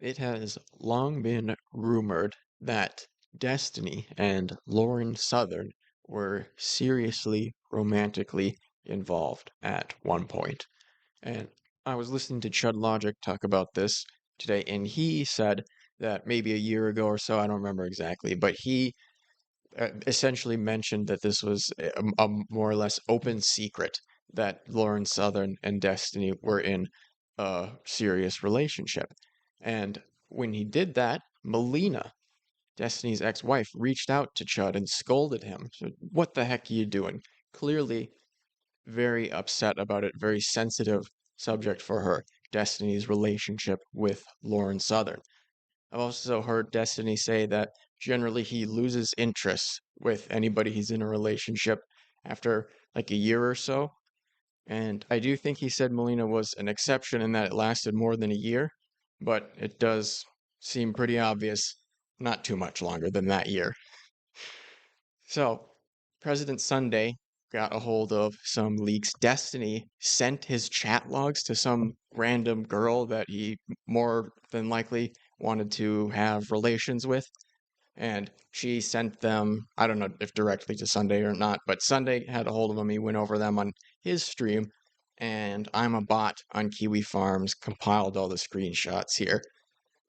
It has long been rumored that Destiny and Lauren Southern were seriously romantically involved at one point. And I was listening to Chud Logic talk about this today, and he said that maybe a year ago or so, I don't remember exactly, but he essentially mentioned that this was a more or less open secret that Lauren Southern and Destiny were in a serious relationship. And when he did that, Melina, Destiny's ex-wife, reached out to Chud and scolded him. So, what the heck are you doing? Clearly very upset about it, very sensitive subject for her, Destiny's relationship with Lauren Southern. I've also heard Destiny say that generally he loses interest with anybody he's in a relationship after like a year or so. And I do think he said Melina was an exception in that it lasted more than a year, but it does seem pretty obvious not too much longer than that year. So, President Sunday got a hold of some leaks. Destiny sent his chat logs to some random girl that he more than likely wanted to have relations with. And she sent them, I don't know if directly to Sunday or not, but Sunday had a hold of them. He went over them on his stream. And I'm a bot on Kiwi Farms compiled all the screenshots here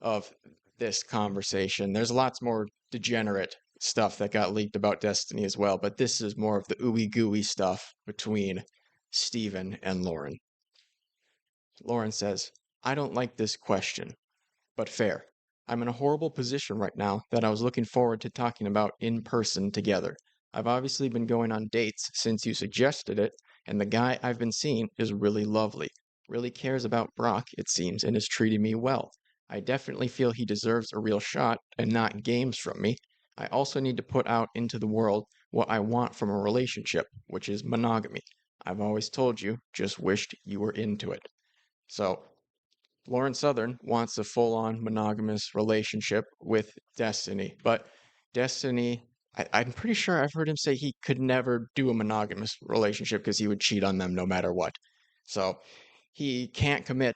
of this conversation. There's lots more degenerate stuff that got leaked about Destiny as well, but this is more of the ooey gooey stuff between Steven and Lauren. Lauren says, I don't like this question, but fair. I'm in a horrible position right now that I was looking forward to talking about in person together. I've obviously been going on dates since you suggested it, and the guy I've been seeing is really lovely. Really cares about Brock, it seems, and is treating me well. I definitely feel he deserves a real shot and not games from me. I also need to put out into the world what I want from a relationship, which is monogamy. I've always told you, just wished you were into it. So Lauren Southern wants a full-on monogamous relationship with Destiny, but Destiny, I'm pretty sure I've heard him say he could never do a monogamous relationship because he would cheat on them no matter what. So he can't commit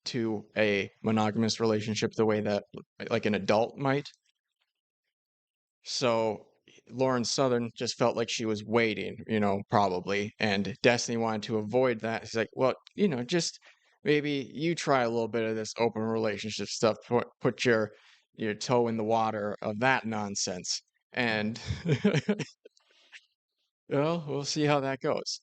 to a monogamous relationship the way that like an adult might. So Lauren Southern just felt like she was waiting, probably. And Destiny wanted to avoid that. He's like, well, just maybe you try a little bit of this open relationship stuff, put your toe in the water of that nonsense. And well, we'll see how that goes.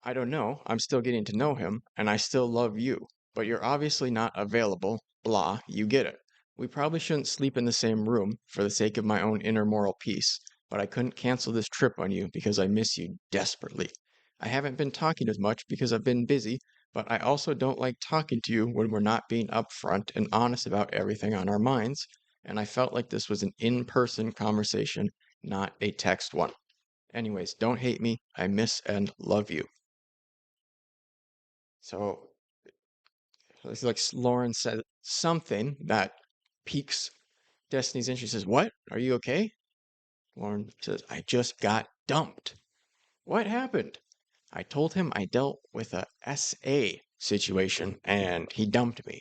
I don't know. I'm still getting to know him, and I still love you. But you're obviously not available. Blah, you get it. We probably shouldn't sleep in the same room for the sake of my own inner moral peace, but I couldn't cancel this trip on you because I miss you desperately. I haven't been talking as much because I've been busy, but I also don't like talking to you when we're not being upfront and honest about everything on our minds, and I felt like this was an in-person conversation, not a text one. Anyways, don't hate me. I miss and love you. So it's like Lauren said something that piques Destiny's interest. She says, what? Are you okay? Lauren says, I just got dumped. What happened? I told him I dealt with a SA situation and he dumped me.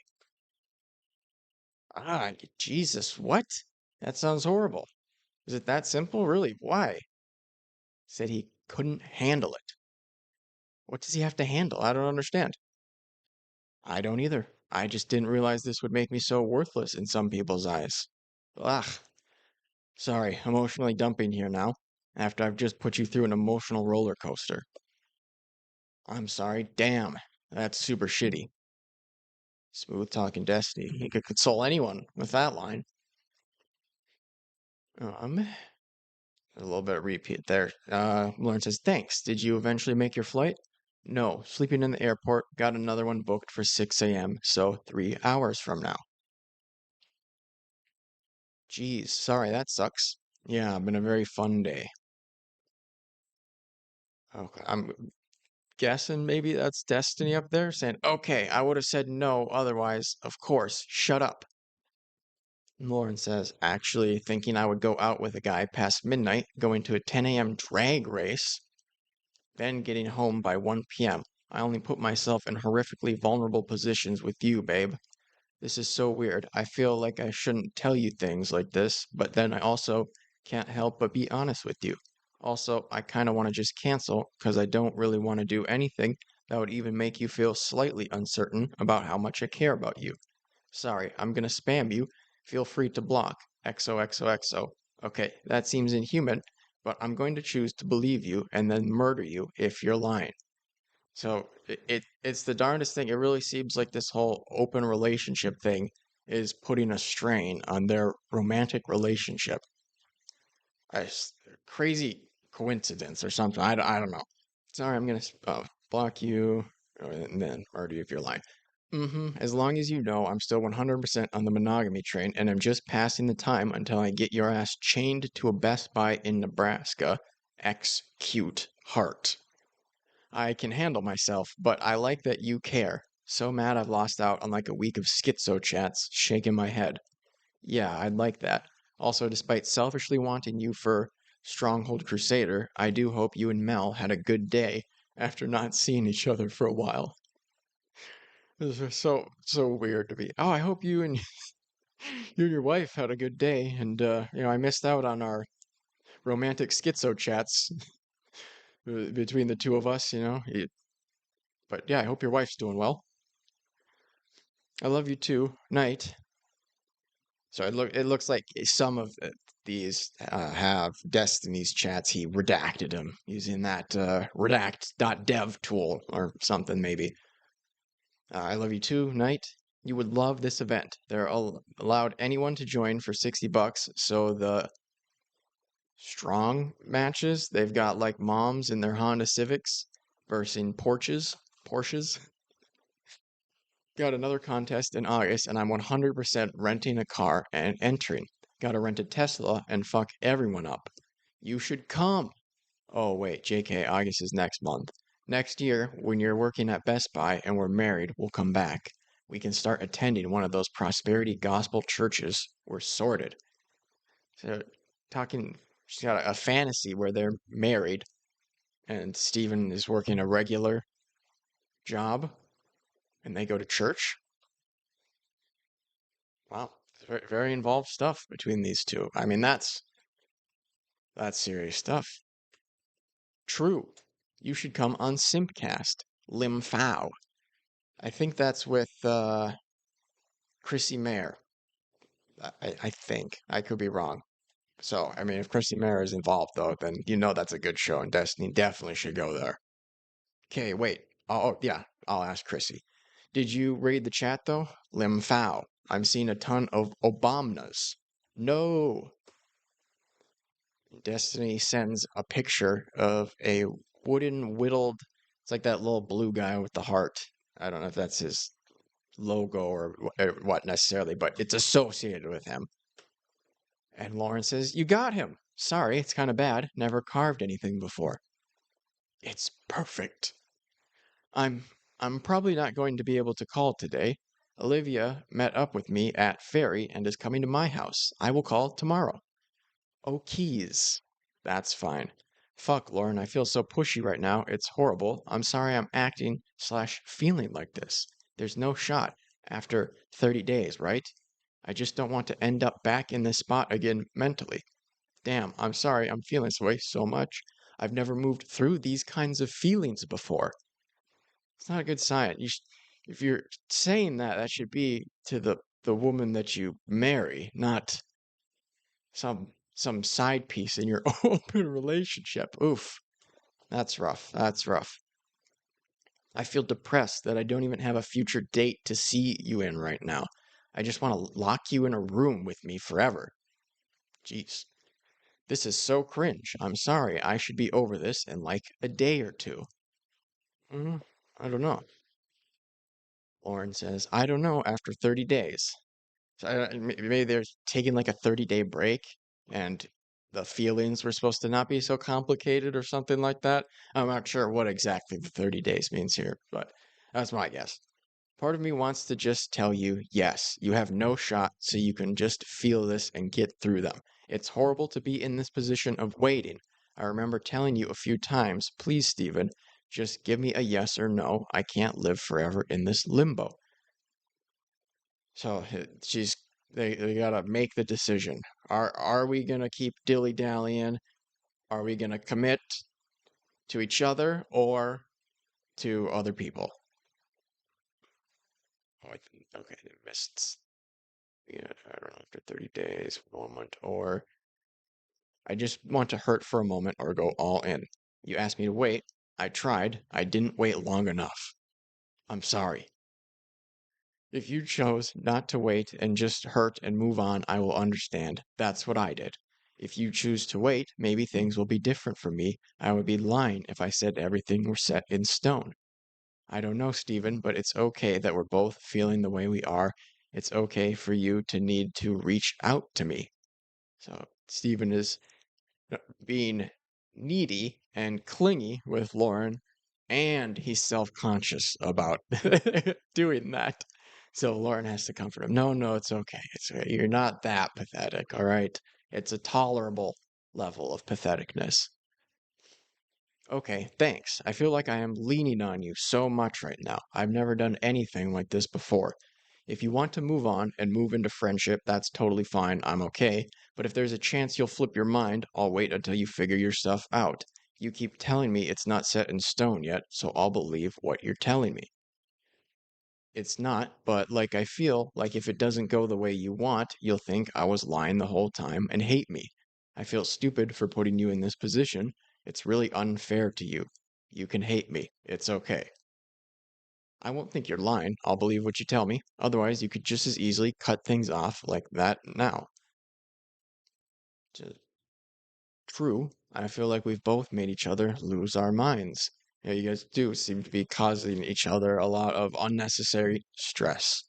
Ah, Jesus, what? That sounds horrible. Is it that simple? Really? Why? Said he couldn't handle it. What does he have to handle? I don't understand. I don't either. I just didn't realize this would make me so worthless in some people's eyes. Ugh. Sorry, emotionally dumping here now, after I've just put you through an emotional roller coaster. I'm sorry, damn. That's super shitty. Smooth talking Destiny. He could console anyone with that line. A little bit of repeat there. Lauren says, thanks. Did you eventually make your flight? No, sleeping in the airport. Got another one booked for 6 a.m., so 3 hours from now. Geez, sorry, that sucks. Yeah, been a very fun day. Okay, I'm guessing maybe that's Destiny up there saying, okay, I would have said no otherwise. Of course, shut up. Lauren says, actually thinking I would go out with a guy past midnight, going to a 10 a.m. drag race, then getting home by 1 p.m. I only put myself in horrifically vulnerable positions with you, babe. This is so weird. I feel like I shouldn't tell you things like this, but then I also can't help but be honest with you. Also, I kind of want to just cancel because I don't really want to do anything that would even make you feel slightly uncertain about how much I care about you. Sorry, I'm gonna spam you. Feel free to block. XOXOXO. Okay, that seems inhuman, but I'm going to choose to believe you and then murder you if you're lying. So it's the darndest thing. It really seems like this whole open relationship thing is putting a strain on their romantic relationship. It's crazy coincidence or something. I don't know. Sorry, I'm gonna block you and then murder you if you're lying. As long as you know, I'm still 100% on the monogamy train, and I'm just passing the time until I get your ass chained to a Best Buy in Nebraska. X cute heart. I can handle myself, but I like that you care. So mad I've lost out on like a week of schizo chats, shaking my head. Yeah, I'd like that. Also, despite selfishly wanting you for Stronghold Crusader, I do hope you and Mel had a good day after not seeing each other for a while. This is so weird to me. Oh, I hope you and you and your wife had a good day, and I missed out on our romantic schizo chats between the two of us. But yeah, I hope your wife's doing well. I love you too. Night. So it looks like some of these have Destiny's chats. He redacted them using that redact.dev tool or something maybe. I love you too, Knight. You would love this event. They're allowed anyone to join for $60. So the strong matches, they've got like moms in their Honda Civics versus Porsches. Got another contest in August, and I'm 100% renting a car and entering. Gotta rent a Tesla and fuck everyone up. You should come. Oh, wait, JK, August is next month. Next year, when you're working at Best Buy and we're married, we'll come back. We can start attending one of those prosperity gospel churches. We're sorted. So, she's got a fantasy where they're married and Steven is working a regular job and they go to church. Wow, very, very involved stuff between these two. I mean, that's serious stuff. True. You should come on Simpcast. Limfow. I think that's with Chrissy Mayer. I think. I could be wrong. So, I mean, if Chrissy Mayer is involved, though, then you know that's a good show, and Destiny definitely should go there. Okay, wait. Yeah, I'll ask Chrissy. Did you read the chat, though? Limfow. I'm seeing a ton of Obamnas. No. Destiny sends a picture of a wooden whittled, it's like that little blue guy with the heart. I don't know if that's his logo or what necessarily, but it's associated with him. And Lauren says, "You got him. Sorry, it's kind of bad. Never carved anything before." It's perfect. I'm I'm probably not going to be able to call today. Olivia met up with me at Ferry and is coming to my house. I will call tomorrow. Oh, keys. That's fine. Fuck, Lauren, I feel so pushy right now. It's horrible. I'm sorry I'm acting slash feeling like this. There's no shot after 30 days, right? I just don't want to end up back in this spot again mentally. Damn, I'm sorry I'm feeling this way so much. I've never moved through these kinds of feelings before. It's not a good sign. If you're saying that, that should be to the woman that you marry, not some side piece in your open relationship. Oof, that's rough. That's rough. I feel depressed that I don't even have a future date to see you in right now. I just want to lock you in a room with me forever. Jeez. This is so cringe. I'm sorry. I should be over this in like a day or two. Mm, I don't know. Lauren says, I don't know after 30 days. So maybe they're taking like a 30-day break and the feelings were supposed to not be so complicated or something like that. I'm not sure what exactly the 30 days means here, but that's my guess. Part of me wants to just tell you, yes, you have no shot, so you can just feel this and get through them. It's horrible to be in this position of waiting. I remember telling you a few times, please, Stephen, just give me a yes or no. I can't live forever in this limbo. So they gotta make the decision. Are we gonna keep dilly-dallying? Are we gonna commit to each other or to other people? Oh, okay, they missed. Yeah, I don't know, after 30 days, moment, or I just want to hurt for a moment or go all in. You asked me to wait. I tried. I didn't wait long enough. I'm sorry. If you chose not to wait and just hurt and move on, I will understand. That's what I did. If you choose to wait, maybe things will be different for me. I would be lying if I said everything were set in stone. I don't know, Stephen, but it's okay that we're both feeling the way we are. It's okay for you to need to reach out to me. So Stephen is being needy and clingy with Lauren, and he's self-conscious about doing that. So Lauren has to comfort him. No, no, it's okay. It's okay. You're not that pathetic, all right? It's a tolerable level of patheticness. Okay, thanks. I feel like I am leaning on you so much right now. I've never done anything like this before. If you want to move on and move into friendship, that's totally fine. I'm okay. But if there's a chance you'll flip your mind, I'll wait until you figure your stuff out. You keep telling me it's not set in stone yet, so I'll believe what you're telling me. It's not, but like I feel like if it doesn't go the way you want, you'll think I was lying the whole time and hate me. I feel stupid for putting you in this position. It's really unfair to you. You can hate me. It's okay. I won't think you're lying. I'll believe what you tell me. Otherwise, you could just as easily cut things off like that now. Just true. I feel like we've both made each other lose our minds. Yeah, you guys do seem to be causing each other a lot of unnecessary stress.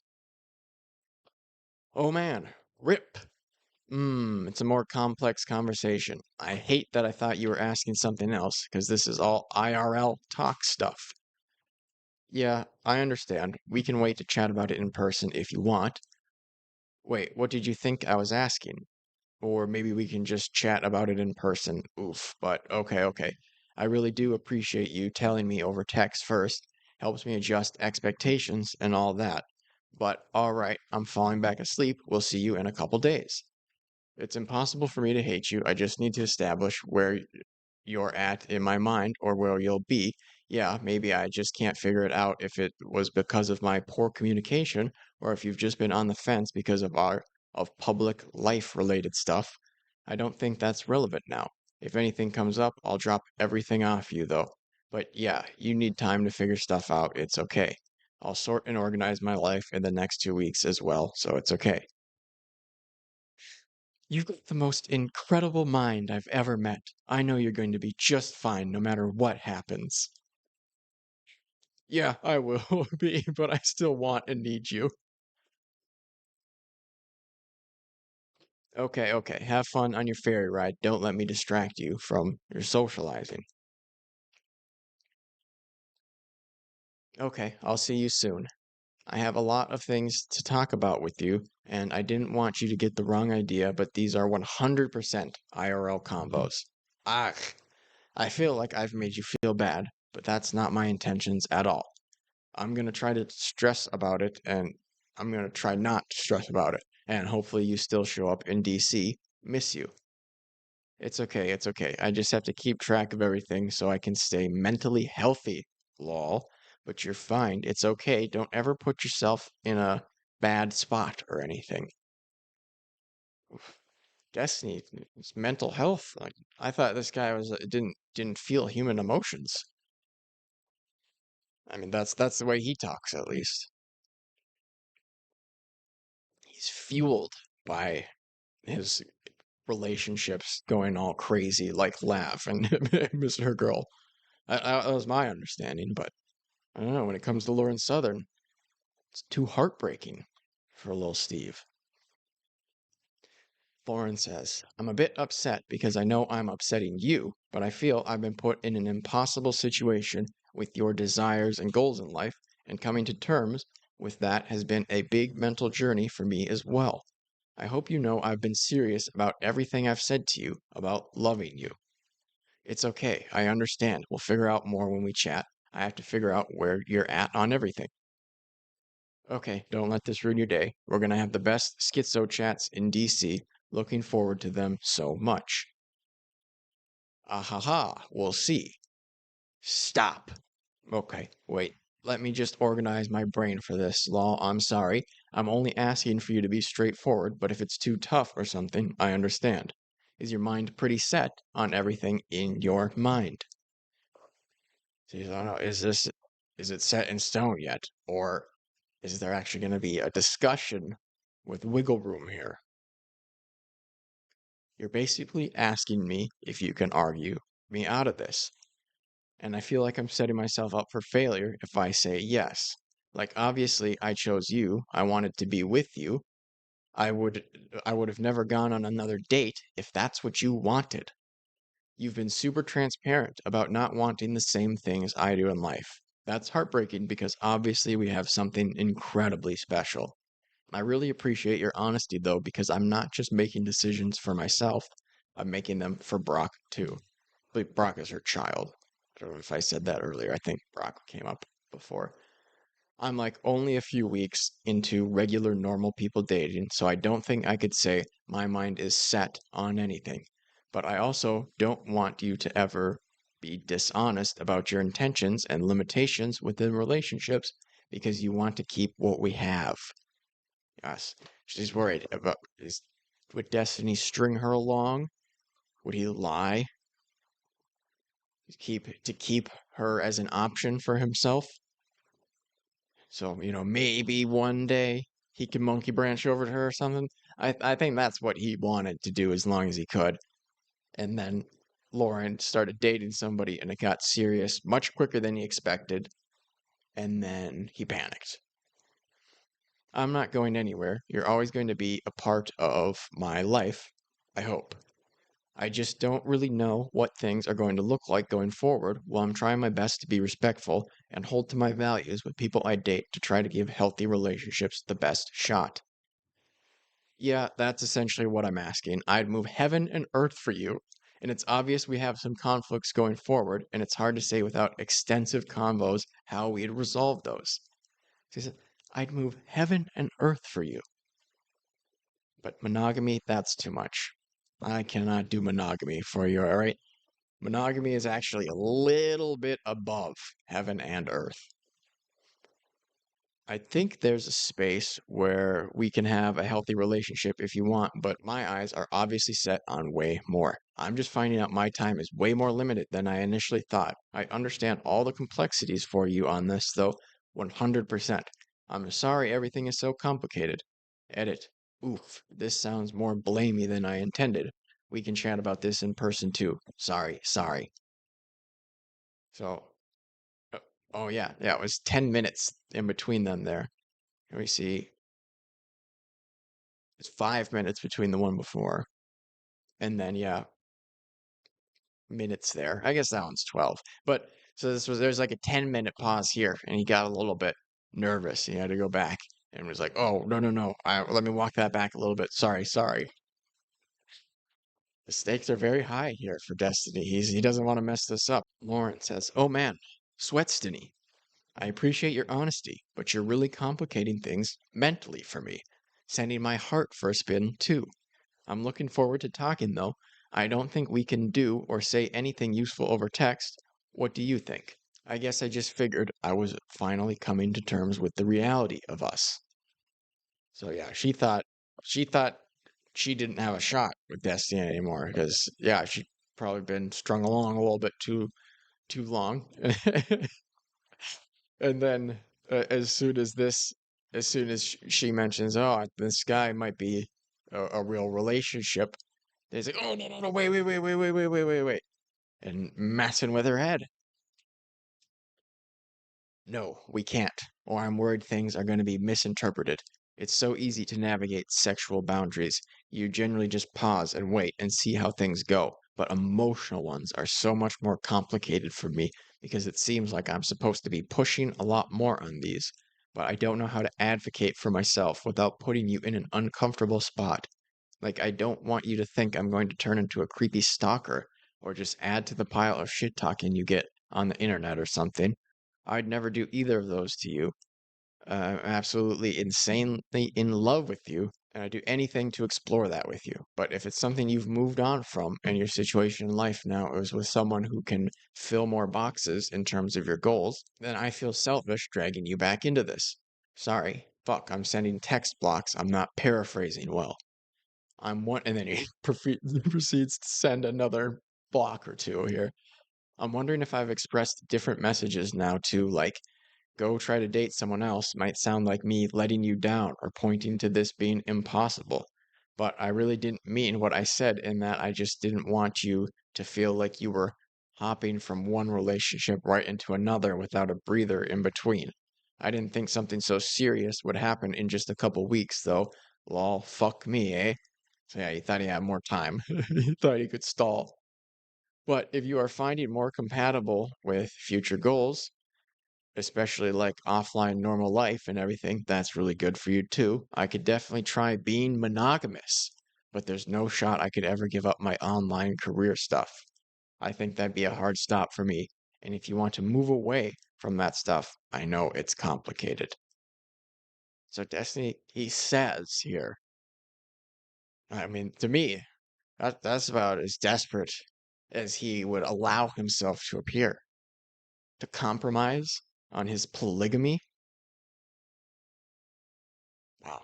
Oh man, rip. It's a more complex conversation. I hate that I thought you were asking something else, because this is all IRL talk stuff. Yeah, I understand. We can wait to chat about it in person if you want. Wait, what did you think I was asking? Or maybe we can just chat about it in person. Oof, but okay, okay. I really do appreciate you telling me over text first. Helps me adjust expectations and all that. But all right, I'm falling back asleep. We'll see you in a couple days. It's impossible for me to hate you. I just need to establish where you're at in my mind or where you'll be. Yeah, maybe I just can't figure it out if it was because of my poor communication or if you've just been on the fence because of public life related stuff. I don't think that's relevant now. If anything comes up, I'll drop everything off you though. But yeah, you need time to figure stuff out. It's okay. I'll sort and organize my life in the next 2 weeks as well, so it's okay. You've got the most incredible mind I've ever met. I know you're going to be just fine no matter what happens. Yeah, I will be, but I still want and need you. Okay, okay. Have fun on your ferry ride. Don't let me distract you from your socializing. Okay, I'll see you soon. I have a lot of things to talk about with you, and I didn't want you to get the wrong idea, but these are 100% IRL combos. Ah, I feel like I've made you feel bad, but that's not my intentions at all. I'm gonna try to stress about it, and I'm gonna try not to stress about it. And hopefully you still show up in DC. Miss you. It's okay, it's okay. I just have to keep track of everything so I can stay mentally healthy. Lol. But you're fine. It's okay. Don't ever put yourself in a bad spot or anything. Oof. Destiny, it's mental health. Like I thought this guy was didn't feel human emotions. I mean, that's the way he talks at least. He's fueled by his relationships going all crazy, like Laugh and Mr. Girl. That was my understanding, but I don't know. When it comes to Lauren Southern, it's too heartbreaking for little Steve. Lauren says, I'm a bit upset because I know I'm upsetting you, but I feel I've been put in an impossible situation with your desires and goals in life, and coming to terms with that has been a big mental journey for me as well. I hope you know I've been serious about everything I've said to you about loving you. It's okay. I understand. We'll figure out more when we chat. I have to figure out where you're at on everything. Okay, don't let this ruin your day. We're gonna have the best schizo chats in DC. Looking forward to them so much. Ahaha, we'll see. Stop. Okay, wait. Let me just organize my brain for this, Law. I'm sorry. I'm only asking for you to be straightforward, but if it's too tough or something, I understand. Is your mind pretty set on everything in your mind? See, I don't know, is it set in stone yet? Or is there actually going to be a discussion with wiggle room here? You're basically asking me if you can argue me out of this. And I feel like I'm setting myself up for failure if I say yes. Like obviously I chose you. I wanted to be with you. I would I would have never gone on another date if that's what you wanted. You've been super transparent about not wanting the same things I do in life. That's heartbreaking because obviously we have something incredibly special. I really appreciate your honesty though, because I'm not just making decisions for myself, I'm making them for Brock too. Like Brock is her child. I don't know if I said that earlier. I think Brock came up before. I'm like only a few weeks into regular normal people dating, so I don't think I could say my mind is set on anything. But I also don't want you to ever be dishonest about your intentions and limitations within relationships because you want to keep what we have. Yes, she's worried about would Destiny string her along? Would he lie to keep her as an option for himself? So, maybe one day he could monkey branch over to her or something. I think that's what he wanted to do as long as he could. And then Lauren started dating somebody and it got serious much quicker than he expected. And then he panicked. I'm not going anywhere. You're always going to be a part of my life, I hope. I just don't really know what things are going to look like going forward while I'm trying my best to be respectful and hold to my values with people I date to try to give healthy relationships the best shot. Yeah, that's essentially what I'm asking. I'd move heaven and earth for you. And it's obvious we have some conflicts going forward, and it's hard to say without extensive convos how we'd resolve those. She said, I'd move heaven and earth for you. But monogamy, that's too much. I cannot do monogamy for you, all right? Monogamy is actually a little bit above heaven and earth. I think there's a space where we can have a healthy relationship if you want, but my eyes are obviously set on way more. I'm just finding out my time is way more limited than I initially thought. I understand all the complexities for you on this, though, 100%. I'm sorry everything is so complicated. Edit. Oof, this sounds more blamey than I intended. We can chat about this in person too. Sorry. So, uh, oh yeah, it was 10 minutes in between them there. Let me see. It's 5 minutes between the one before. And then, yeah, minutes there. I guess that one's 12. But so there's like a 10-minute pause here, and he got a little bit nervous. He had to go back and was like, oh, no. Let me walk that back a little bit. Sorry. The stakes are very high here for Destiny. He doesn't want to mess this up. Lauren says, oh man, Sweatstiny. I appreciate your honesty, but you're really complicating things mentally for me. Sending my heart for a spin, too. I'm looking forward to talking, though. I don't think we can do or say anything useful over text. What do you think? I guess I just figured I was finally coming to terms with the reality of us. So yeah, she thought she didn't have a shot with Destiny anymore because yeah, she'd probably been strung along a little bit too long. And then as soon as she mentions, oh, this guy might be a real relationship, he's like, oh, no, wait, and messing with her head. No, we can't, or I'm worried things are going to be misinterpreted. It's so easy to navigate sexual boundaries. You generally just pause and wait and see how things go. But emotional ones are so much more complicated for me because it seems like I'm supposed to be pushing a lot more on these. But I don't know how to advocate for myself without putting you in an uncomfortable spot. Like, I don't want you to think I'm going to turn into a creepy stalker or just add to the pile of shit talking you get on the internet or something. I'd never do either of those to you. I'm absolutely insanely in love with you, and I'd do anything to explore that with you. But if it's something you've moved on from and your situation in life now is with someone who can fill more boxes in terms of your goals, then I feel selfish dragging you back into this. Sorry. Fuck, I'm sending text blocks. I'm not paraphrasing well. I'm one, and then he proceeds to send another block or two here. I'm wondering if I've expressed different messages now to, like, go try to date someone else might sound like me letting you down or pointing to this being impossible. But I really didn't mean what I said in that I just didn't want you to feel like you were hopping from one relationship right into another without a breather in between. I didn't think something so serious would happen in just a couple weeks, though. Lol, fuck me, eh? So yeah, he thought he had more time. He thought he could stall. But if you are finding more compatible with future goals, especially like offline normal life and everything, that's really good for you too. I could definitely try being monogamous, but there's no shot I could ever give up my online career stuff. I think that'd be a hard stop for me. And if you want to move away from that stuff, I know it's complicated. So Destiny, he says here, I mean, to me, that's about as desperate as he would allow himself to appear. To compromise on his polygamy? Wow.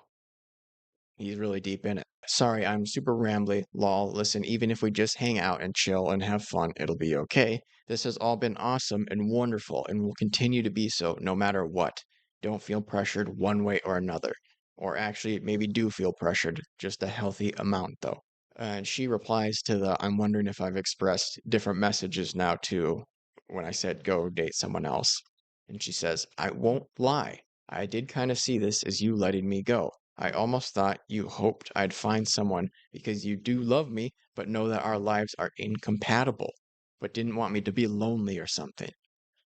He's really deep in it. Sorry, I'm super rambly. Lol, listen, even if we just hang out and chill and have fun, it'll be okay. This has all been awesome and wonderful and will continue to be so no matter what. Don't feel pressured one way or another. Or actually, maybe do feel pressured, just a healthy amount though. And she replies to the I'm wondering if I've expressed different messages now too when I said go date someone else. And she says, I won't lie. I did kind of see this as you letting me go. I almost thought you hoped I'd find someone because you do love me, but know that our lives are incompatible, but didn't want me to be lonely or something.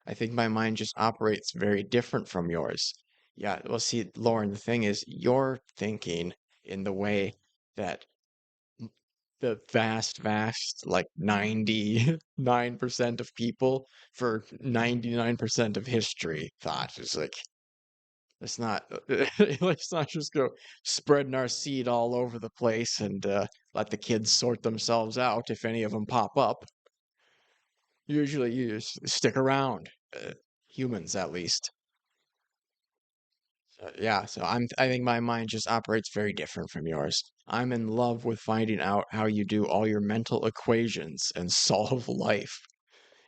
I think my mind just operates very different from yours. Yeah, well, see, Lauren, the thing is, you're thinking in the way that the vast, like 99% of people for 99% of history thought. It's like, let's not, let's not just go spreading our seed all over the place and let the kids sort themselves out if any of them pop up. Usually you just stick around, humans at least. Yeah, so I think my mind just operates very different from yours. I'm in love with finding out how you do all your mental equations and solve life.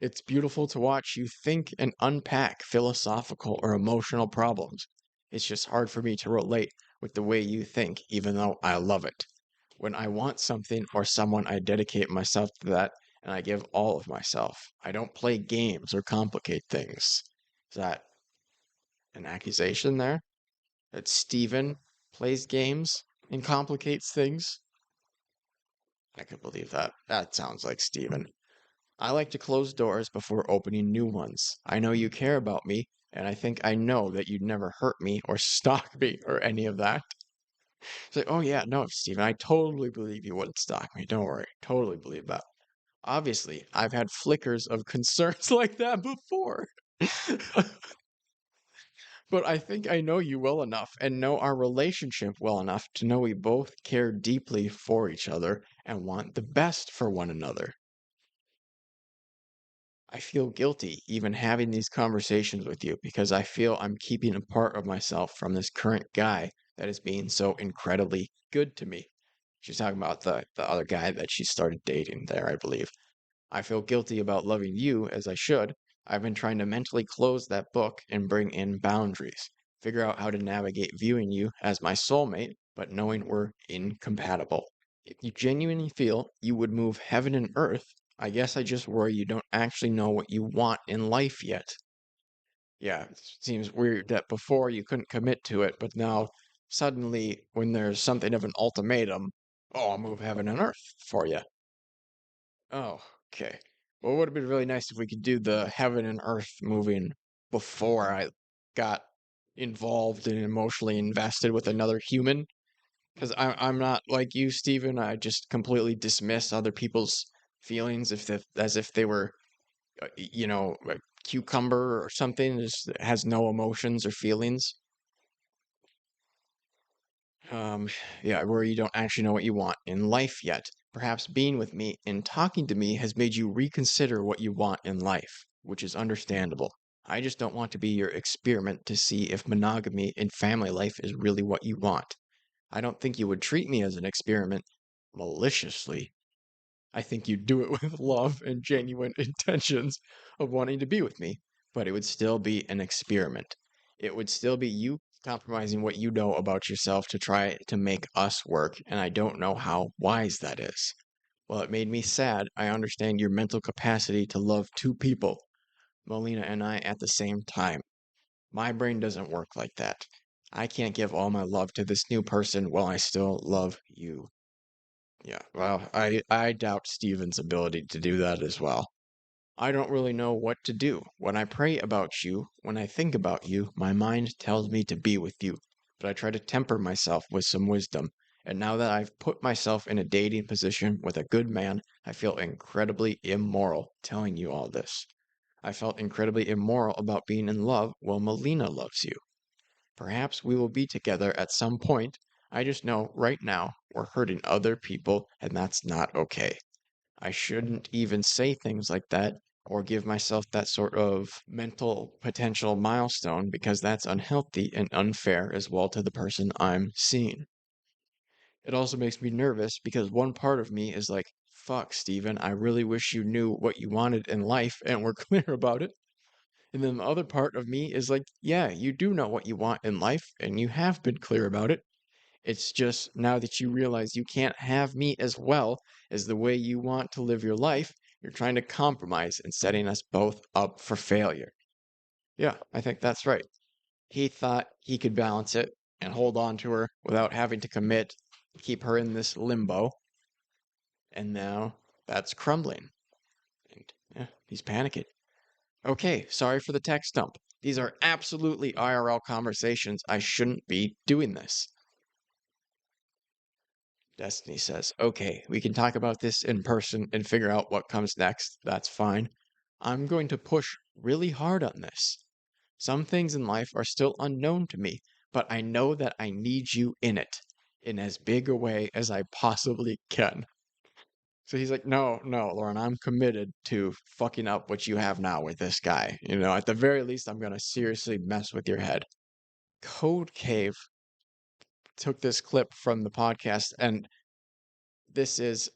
It's beautiful to watch you think and unpack philosophical or emotional problems. It's just hard for me to relate with the way you think, even though I love it. When I want something or someone, I dedicate myself to that and I give all of myself. I don't play games or complicate things. Is that an accusation there? That Steven plays games and complicates things? I could believe that. That sounds like Steven. I like to close doors before opening new ones. I know you care about me, and I think I know that you'd never hurt me or stalk me or any of that. It's like, oh yeah, no, Steven, I totally believe you wouldn't stalk me. Don't worry. Totally believe that. Obviously, I've had flickers of concerns like that before. But I think I know you well enough and know our relationship well enough to know we both care deeply for each other and want the best for one another. I feel guilty even having these conversations with you because I feel I'm keeping a part of myself from this current guy that is being so incredibly good to me. She's talking about the other guy that she started dating there, I believe. I feel guilty about loving you as I should. I've been trying to mentally close that book and bring in boundaries, figure out how to navigate viewing you as my soulmate, but knowing we're incompatible. If you genuinely feel you would move heaven and earth, I guess I just worry you don't actually know what you want in life yet. Yeah, it seems weird that before you couldn't commit to it, but now suddenly when there's something of an ultimatum, oh, I'll move heaven and earth for you. Oh, okay. Well, it would have been really nice if we could do the heaven and earth moving before I got involved and emotionally invested with another human. Because I'm not like you, Steven. I just completely dismiss other people's feelings as if they were, a cucumber or something. Just has no emotions or feelings. Um, yeah, where you don't actually know what you want in life yet. Perhaps being with me and talking to me has made you reconsider what you want in life, which is understandable. I just don't want to be your experiment to see if monogamy in family life is really what you want. I don't think you would treat me as an experiment maliciously. I think you'd do it with love and genuine intentions of wanting to be with me, but it would still be an experiment. It would still be you compromising what you know about yourself to try to make us work, and I don't know how wise that is. While it made me sad, I understand your mental capacity to love two people, Molina and I, at the same time. My brain doesn't work like that. I can't give all my love to this new person while I still love you. Yeah, well, I doubt Steven's ability to do that as well. I don't really know what to do. When I pray about you, when I think about you, my mind tells me to be with you. But I try to temper myself with some wisdom. And now that I've put myself in a dating position with a good man, I feel incredibly immoral telling you all this. I felt incredibly immoral about being in love while Melina loves you. Perhaps we will be together at some point. I just know right now we're hurting other people, and that's not okay. I shouldn't even say things like that or give myself that sort of mental potential milestone because that's unhealthy and unfair as well to the person I'm seeing. It also makes me nervous because one part of me is like, fuck, Steven, I really wish you knew what you wanted in life and were clear about it. And then the other part of me is like, yeah, you do know what you want in life and you have been clear about it. It's just now that you realize you can't have me as well as the way you want to live your life, you're trying to compromise and setting us both up for failure. Yeah, I think that's right. He thought he could balance it and hold on to her without having to commit, keep her in this limbo, and now that's crumbling. And yeah, he's panicking. Okay, sorry for the text dump. These are absolutely IRL conversations. I shouldn't be doing this. Destiny says, okay, we can talk about this in person and figure out what comes next. That's fine. I'm going to push really hard on this. Some things in life are still unknown to me, but I know that I need you in it in as big a way as I possibly can. So he's like, no, Lauren, I'm committed to fucking up what you have now with this guy. You know, at the very least, I'm going to seriously mess with your head. Code Cave took this clip from the podcast, and this is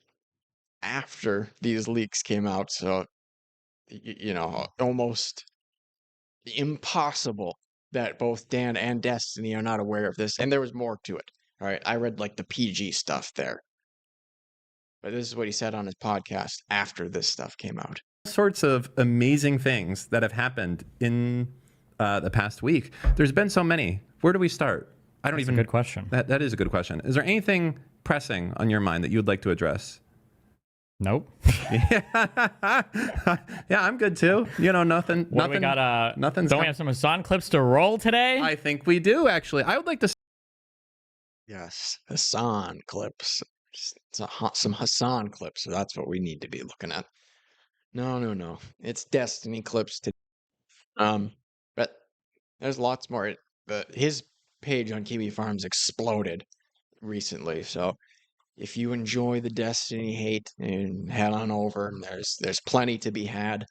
after these leaks came out. So, you know, almost impossible that both Dan and Destiny are not aware of this. And there was more to it. All right. I read like the PG stuff there. But this is what he said on his podcast after this stuff came out. Sorts of amazing things that have happened in the past week. There's been so many. Where do we start? That's a good question. That is a good question. Is there anything pressing on your mind that you would like to address? Nope. Yeah, I'm good too. You know, nothing. We got? Don't we have some Hassan clips to roll today? I think we do, actually. I would like to. Yes, Hassan clips. Some Hassan clips. So that's what we need to be looking at. No. It's Destiny clips to. But there's lots more. His page on Kiwi Farms exploded recently, so if you enjoy the Destiny hate, and head on over. There's plenty to be had,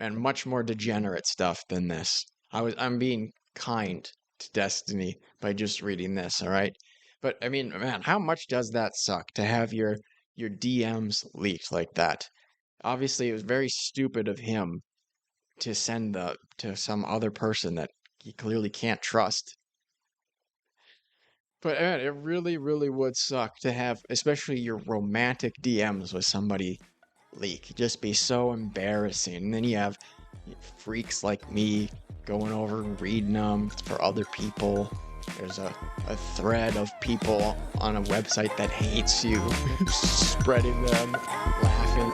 and much more degenerate stuff than this. I'm being kind to Destiny by just reading this, all right? But I mean, man, how much does that suck to have your DMs leaked like that? Obviously, it was very stupid of him to send to some other person that he clearly can't trust. But man, it really, really would suck to have, especially your romantic DMs with somebody leak. It'd just be so embarrassing. And then you have freaks like me going over and reading them for other people. There's a thread of people on a website that hates you, spreading them, laughing.